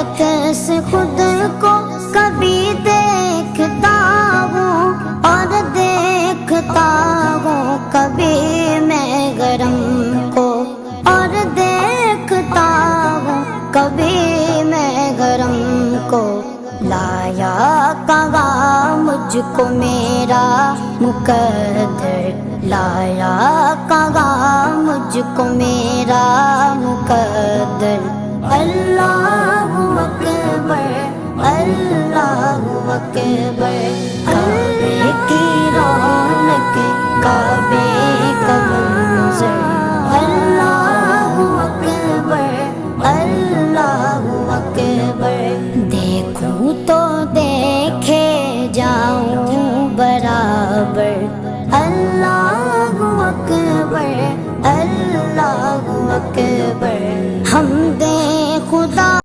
عکس خود کو کبھی دیکھتا ہوں اور دیکھتا ہوں کبھی میں گرم کو اور دیکھتا ہوں کبھی میں گرم کو لایا کہاں مجھ کو میرا مقدر لایا کہاں مجھ کو میرا مقدر اللہ اکبر اللہ اکبر